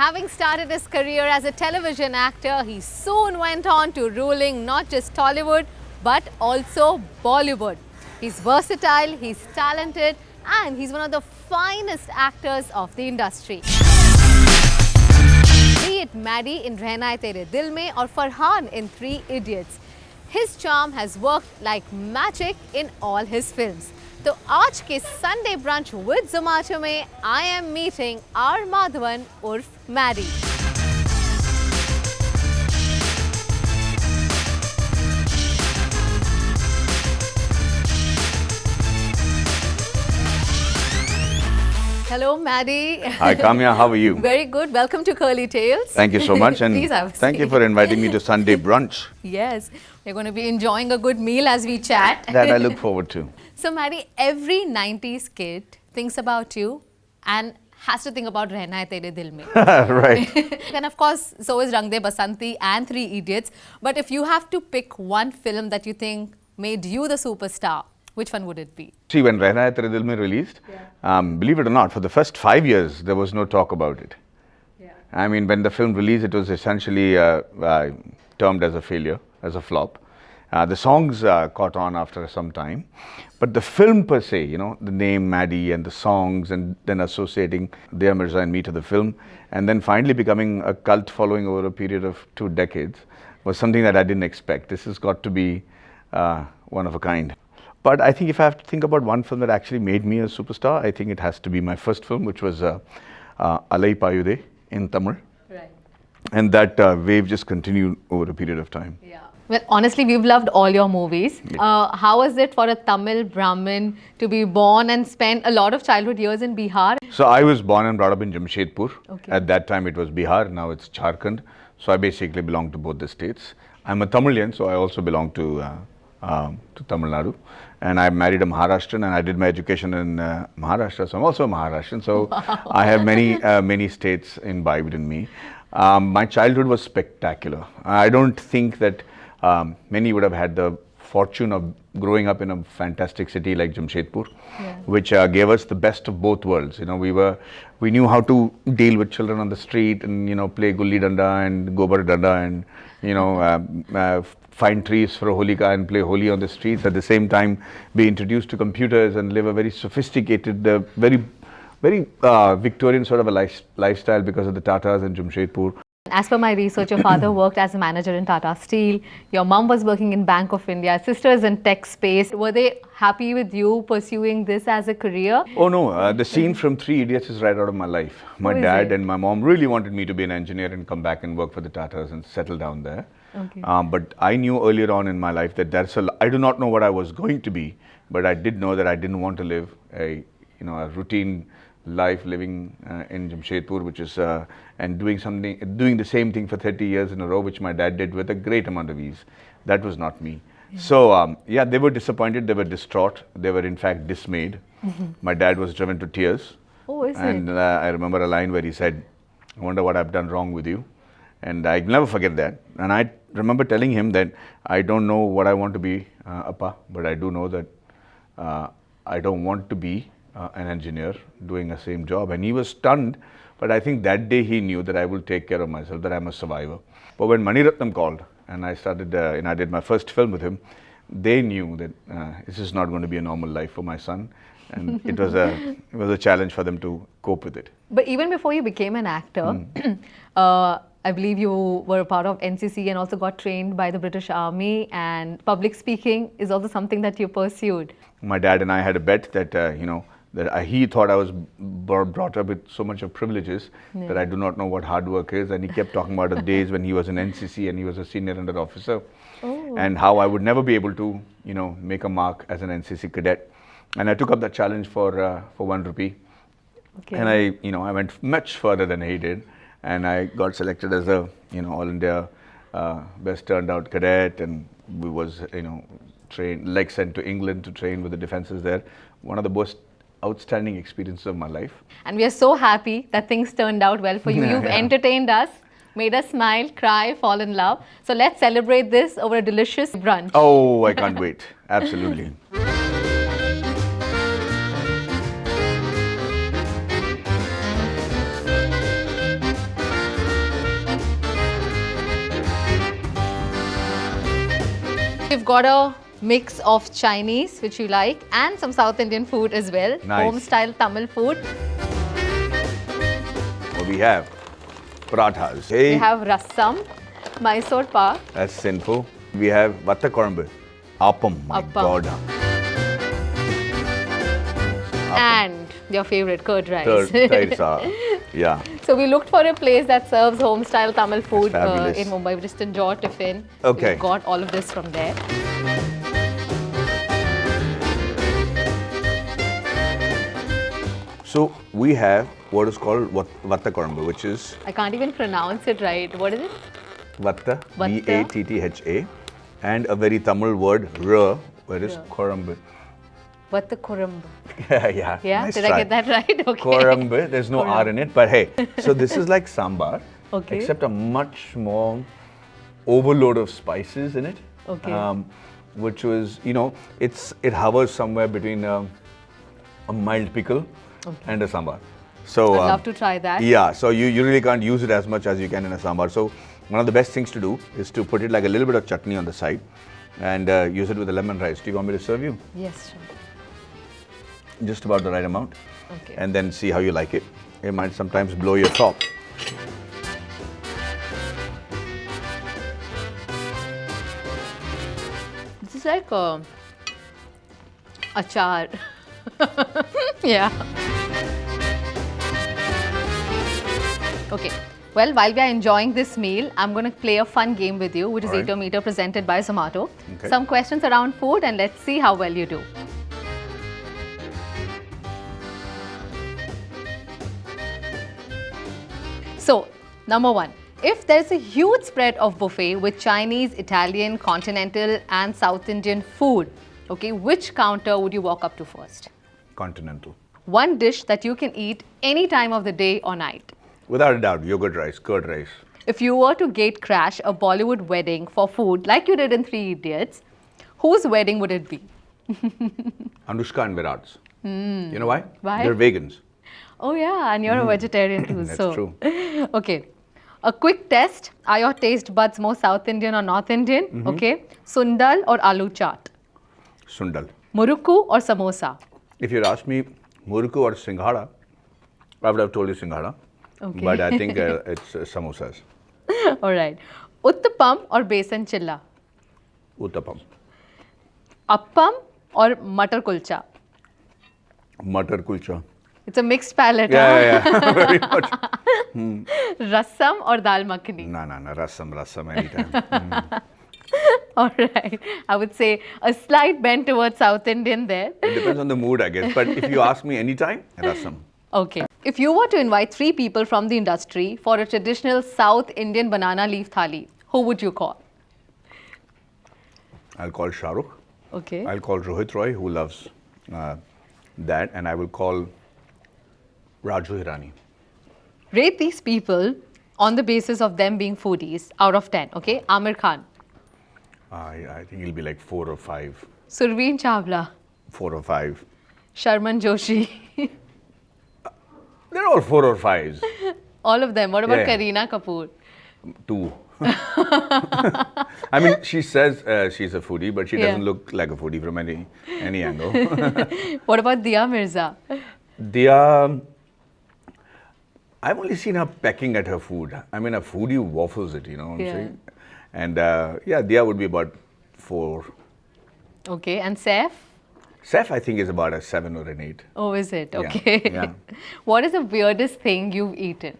Having started his career as a television actor, he soon went on to ruling not just Tollywood but also Bollywood. He's versatile, he's talented, and he's one of the finest actors of the industry. Be it Maddie in Rehna Hai Tere Dil Mein or Farhan in Three Idiots, his charm has worked like magic in all his films. तो आज के Sunday brunch with Zomato में I am meeting R Madhavan उर्फ Maddy. Hello, Maddie. Hi, Kamya. How are you? Very good. Welcome to Curly Tales. Thank you so much, and Please have a thank you seat. for inviting me to Sunday brunch. Yes, we're going to be enjoying a good meal as we chat. That I look forward to. So, Maddie, every 90s kid thinks about you and has to think about Rehna Hai Tere Dil Mein. Right. And of course, so is Rang De Basanti and Three Idiots. But if you have to pick one film that you think made you the superstar, which one would it be? See, when Rehna Hai Tere Dil Mein released, believe it or not, for the first 5 years, there was no talk about it. Yeah. I mean, when the film released, it was essentially termed as a failure, as a flop. The songs caught on after some time. But the film per se, you know, the name Maddie and the songs, and then associating Dia Mirza and me to the film, and then finally becoming a cult following over a period of 2 decades, was something that I didn't expect. This has got to be one of a kind. But I think if I have to think about one film that actually made me a superstar, I think it has to be my first film, which was Alai Payude in Tamil. Right. And that wave just continued over a period of time. Yeah. Well, honestly, we've loved all your movies. How was it for a Tamil Brahmin to be born and spend a lot of childhood years in Bihar? So I was born and brought up in Jamshedpur. Okay. At that time it was Bihar, now it's Jharkhand. So I basically belong to both the states. I'm a Tamilian, so I also belong to Tamil Nadu. And I married a Maharashtrian, and I did my education in Maharashtra, so I'm also a Maharashtrian. So I have many states imbibed in me. My childhood was spectacular. I don't think that many would have had the fortune of growing up in a fantastic city like Jamshedpur, which gave us the best of both worlds. You know, we knew how to deal with children on the street and, you know, play gulli danda and gobar danda and, you know, find trees for a holika and play holi on the streets. At the same time, be introduced to computers and live a very sophisticated, very Victorian sort of a lifestyle because of the Tatas in Jamshedpur. As per my research, your father worked as a manager in Tata Steel. Your mom was working in Bank of India. Sisters in tech space. Were they happy with you pursuing this as a career? Oh no, the scene from Three Idiots is right out of my life. My is dad it? and my mom really wanted me to be an engineer and come back and work for the Tatas and settle down there. Okay. But I knew earlier on in my life that I do not know what I was going to be, but I did know that I didn't want to live a routine life living in Jamshedpur, which is and doing the same thing for 30 years in a row, which my dad did with a great amount of ease. That was not me. Yeah. So yeah, they were disappointed, they were distraught, they were in fact dismayed. My dad was driven to tears. Oh, is And it? I remember a line where he said, "I wonder what I've done wrong with you." And I'll never forget that. And I remember telling him that I don't know what I want to be, Appa, but I do know that I don't want to be an engineer doing the same job. And he was stunned, but I think that day he knew that I will take care of myself, that I'm a survivor. But when Mani Ratnam called and I started, and I did my first film with him, they knew that this is not going to be a normal life for my son. And it was a challenge for them to cope with it. But even before you became an actor, I believe you were a part of NCC and also got trained by the British Army, and public speaking is also something that you pursued. My dad and I had a bet that, he thought I was brought up with so much of privileges that I do not know what hard work is. And he kept talking about the days when he was in NCC and he was a senior under officer, and how I would never be able to, make a mark as an NCC cadet. And I took up that challenge for 1 rupee. Okay. And I went much further than he did. And I got selected as a, All India best turned out cadet, and we was, trained, sent to England to train with the defences there. One of the most outstanding experiences of my life. And we are so happy that things turned out well for you. You've entertained us, made us smile, cry, fall in love. So let's celebrate this over a delicious brunch. Oh, I can't wait. Absolutely. We've got a mix of Chinese, which you like, and some South Indian food as well. Nice. Home-style Tamil food. What we have? Parathas. Hey, We have rasam, Mysore pak, that's simple. We have Vatta Korambu. Appam. My Appam. God. and your favorite curd rice. Yeah. So we looked for a place that serves home-style Tamil food fabulous. in Mumbai. We just enjoyed tiffin. Okay. We got all of this from there. So we have what is called Vatta Korambu, which is I can't even pronounce it right. What is it? Vatta, Vatta. Vattha, and a very Tamil word, Ra, where is Ra. Korambu. Vatta Korambu. Yeah. Yeah, Nice did try. I get that right? Okay. Korambu, there's no R in it, but hey, so this is like sambar, Okay. except a much more overload of spices in it. Okay. Which was, it hovers somewhere between a mild pickle and a sambar. So I'd love to try that. Yeah, so you really can't use it as much as you can in a sambar. So one of the best things to do is to put it like a little bit of chutney on the side and use it with the lemon rice. Do you want me to serve you? Yes, sure. Just about the right amount. Okay. And then see how you like it. It might sometimes blow your top. This is like a achar. Yeah. Okay. Well, while we are enjoying this meal, I'm going to play a fun game with you, which is Alright. Eat or Meter presented by Zomato. Okay. Some questions around food, and let's see how well you do. So, number one, if there's a huge spread of buffet with Chinese, Italian, continental, and South Indian food, okay, which counter would you walk up to first? Continental. One dish that you can eat any time of the day or night. Without a doubt, yogurt rice, curd rice. If you were to gate crash a Bollywood wedding for food like you did in Three Idiots, whose wedding would it be? Anushka and Virat's. You know why? Why? They're vegans. Oh yeah, and you're a vegetarian too. That's so. true. Okay. A quick test. Are your taste buds more South Indian or North Indian? Okay. Sundal or aloo chaat? Sundal. Murukku or samosa? If you'd asked me Murukku or Singhara, I would have told you Singhara. Okay. But I think it's samosas. Alright. Uttapam or besan chilla? Uttapam. Appam or matar kulcha? Matar kulcha. It's a mixed palate. Yeah. Very much. Rasam or dal makhani? No. Rasam anytime. Alright. I would say a slight bend towards South Indian there. It depends on the mood, I guess. But if you ask me anytime, rasam. Okay. If you were to invite 3 people from the industry for a traditional South Indian banana leaf thali, who would you call? I'll call Shah Rukh. Okay. I'll call Rohit Roy, who loves that. And I will call Raju Hirani. Rate these people on the basis of them being foodies out of 10. Okay. Amir Khan, I think he'll be like 4 or 5. Surveen Chawla, 4 or 5. Sharman Joshi. They're all 4 or 5s. All of them. What about Yeah. Kareena Kapoor? 2. I mean, she says she's a foodie, but she Yeah. doesn't look like a foodie from any angle. What about Dia Mirza? Dia, I've only seen her pecking at her food. I mean, a foodie waffles it, you know what Yeah. I'm saying? And Dia would be about 4. Okay. And Saif? Seth, I think, is about a 7 or an 8. Oh, is it? Yeah, Okay. yeah. What is the weirdest thing you've eaten?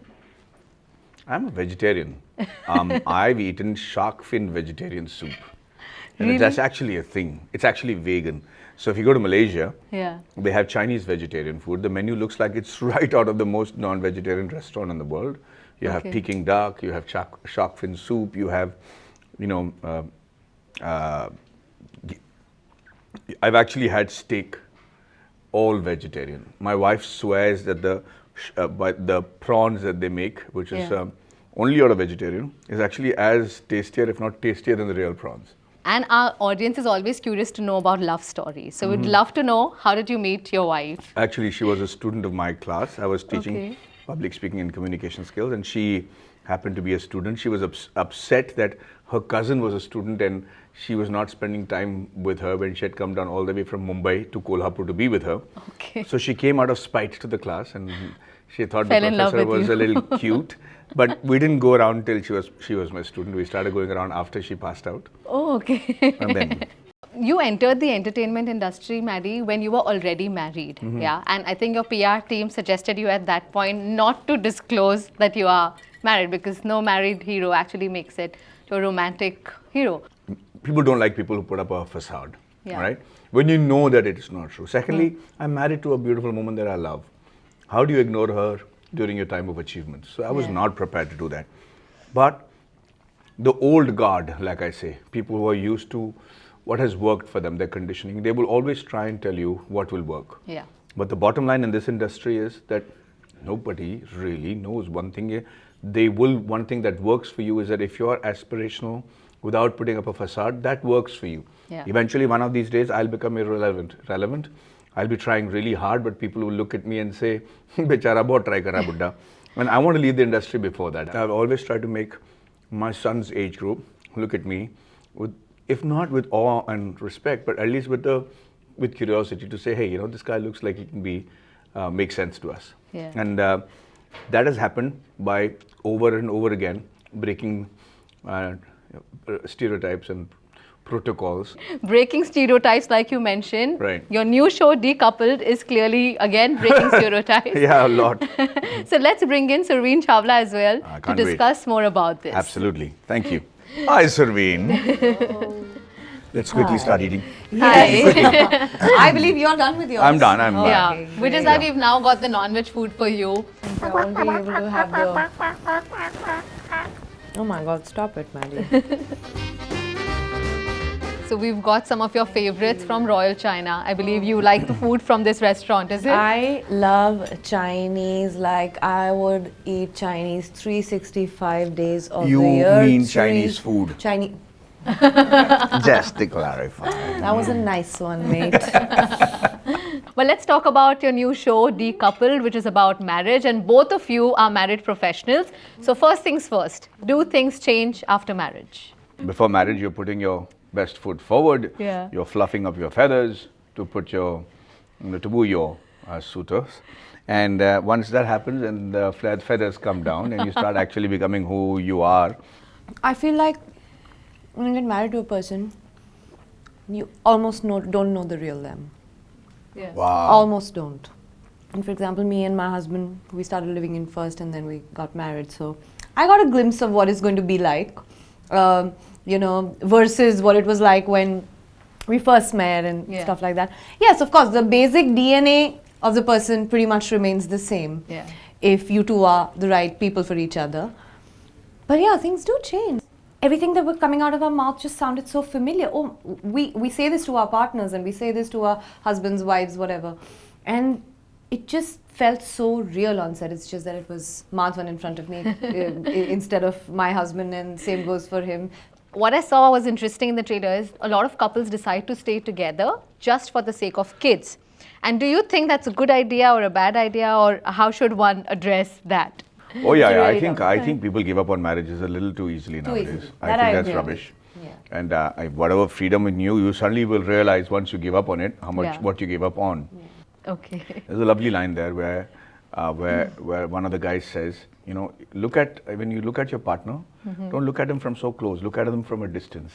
I'm a vegetarian. I've eaten shark fin vegetarian soup. And Really? that's actually a thing. It's actually vegan. So if you go to Malaysia, Yeah. they have Chinese vegetarian food. The menu looks like it's right out of the most non-vegetarian restaurant in the world. You have Okay. Peking duck, you have shark fin soup, you have, I've actually had steak, all vegetarian. My wife swears that the prawns that they make, which is Yeah. only out of vegetarian, is actually as tastier, if not tastier, than the real prawns. And our audience is always curious to know about love stories. So we'd love to know, how did you meet your wife? Actually, she was a student of my class. I was teaching Okay. public speaking and communication skills, and she happened to be a student. She was upset that her cousin was a student, and she was not spending time with her when she had come down all the way from Mumbai to Kolhapur to be with her. Okay. So she came out of spite to the class, and she thought Fell the in love professor with was you. a little cute. But we didn't go around till she was my student. We started going around after she passed out. Oh, okay. And then You entered the entertainment industry, Maddie, when you were already married. Yeah. And I think your PR team suggested you at that point not to disclose that you are married, because no married hero actually makes it to a romantic hero. people don't like people who put up a facade, Yeah. right? When you know that it is not true. Secondly, I'm married to a beautiful woman that I love. How do you ignore her during your time of achievement? So I was Yeah. not prepared to do that. But the old guard, like I say, people who are used to what has worked for them, their conditioning, they will always try and tell you what will work. Yeah. But the bottom line in this industry is that nobody really knows one thing. One thing that works for you is that if you're aspirational without putting up a facade, that works for you. Yeah. Eventually, one of these days, I'll become relevant. I'll be trying really hard, but people will look at me and say, "Bechara bahut try kara buddha." And I want to leave the industry before that. I've always tried to make my son's age group look at me with, if not with awe and respect, but at least with curiosity to say, hey, this guy looks like he can be, make sense to us. Yeah. And that has happened by over and over again, breaking stereotypes and protocols. Breaking stereotypes, like you mentioned. Right. Your new show, Decoupled, is clearly, again, breaking stereotypes. Yeah, a lot. So let's bring in Sarveen Chawla as well I to can't wait. discuss more about this. Absolutely. Thank you. Hi, Sarveen. Let's quickly start eating. I believe you're done with yours. I'm done. I'm done. Yeah, Okay, which is why we've now got the non-veg food for you. I won't be able to have the... Oh my god, stop it, Maddie. So we've got some of your favorites from Royal China. I believe you like the food from this restaurant, is it? I love Chinese, like I would eat Chinese 365 days of You the year. mean Chinese food. Chinese. Just to clarify. That was a nice one, mate. Well, let's talk about your new show, Decoupled, which is about marriage, and both of you are married professionals. So first things first, do things change after marriage? Before marriage, you're putting your best foot forward. Yeah. You're fluffing up your feathers to put your, to woo your suitors. And once that happens and the feathers come down and you start actually becoming who you are. I feel like when you get married to a person, you almost don't know the real them. Yeah. Wow. Almost don't. And for example, me and my husband, we started living in first and then we got married. So I got a glimpse of what it's going to be like, versus what it was like when we first met and Yeah. stuff like that. Yes, of course, the basic DNA of the person pretty much remains the same. Yeah. If you two are the right people for each other. But yeah, things do change. Everything that was coming out of our mouth just sounded so familiar. Oh, we say this to our partners and we say this to our husbands, wives, whatever. And it just felt so real on set. It's just that it was Madhavan in front of me instead of my husband, and same goes for him. What I saw was interesting in the trailer is a lot of couples decide to stay together just for the sake of kids. And do you think that's a good idea or a bad idea, or how should one address that? Oh yeah, yeah. really I think people give up on marriages a little too easily nowadays. easily. I That think I that's agree. rubbish. Yeah. And whatever freedom in you suddenly will realize once you give up on it, how much Yeah. what you gave up on. Okay. There's a lovely line there where one of the guys says, when you look at your partner, don't look at them from so close, look at them from a distance.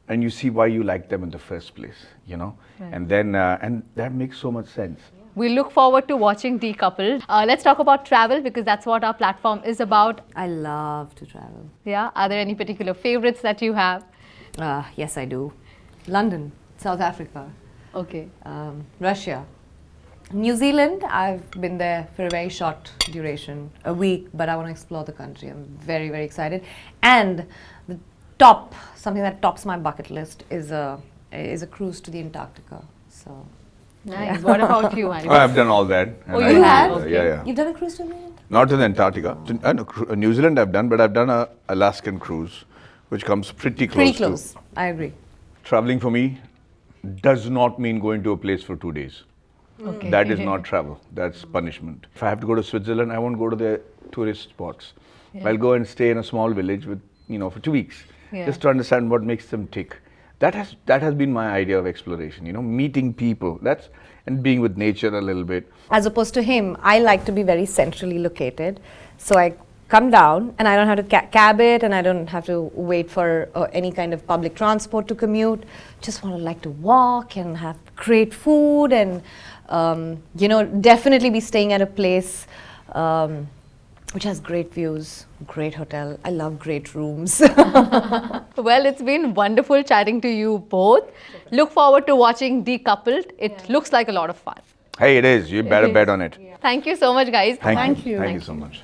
And you see why you like them in the first place, And then, and that makes so much sense. We look forward to watching Decoupled. Let's talk about travel, because that's what our platform is about. I love to travel. Yeah. Are there any particular favorites that you have? Yes, I do. London, South Africa, Okay. Russia. New Zealand, I've been there for a very short duration, a week, but I want to explore the country. I'm very, very excited. And something that tops my bucket list is a cruise to the Antarctica. So, Nice. What about you, Annie? I've done all that. Oh, and you I- have? Yeah, yeah. you've done a cruise to the Antarctica? Not to the Antarctica. New Zealand I've done, but I've done a Alaskan cruise, which comes pretty close. Pretty close, I agree. Traveling for me does not mean going to a place for 2 days. Okay. That is not travel. That's punishment. If I have to go to Switzerland, I won't go to the tourist spots. Yeah. I'll go and stay in a small village with, for 2 weeks, Yeah. just to understand what makes them tick. that has been my idea of exploration. Meeting people. And being with nature a little bit. As opposed to him, I like to be very centrally located. So I come down and I don't have to cab it, and I don't have to wait for any kind of public transport to commute. Just like to walk and have great food, and definitely be staying at a place which has great views, great hotel. I love great rooms. Well, it's been wonderful chatting to you both. Look forward to watching Decoupled. It looks like a lot of fun. Hey, it is. You better bet on it. Thank you so much, guys. Thank Thank you. you. Thank you so much.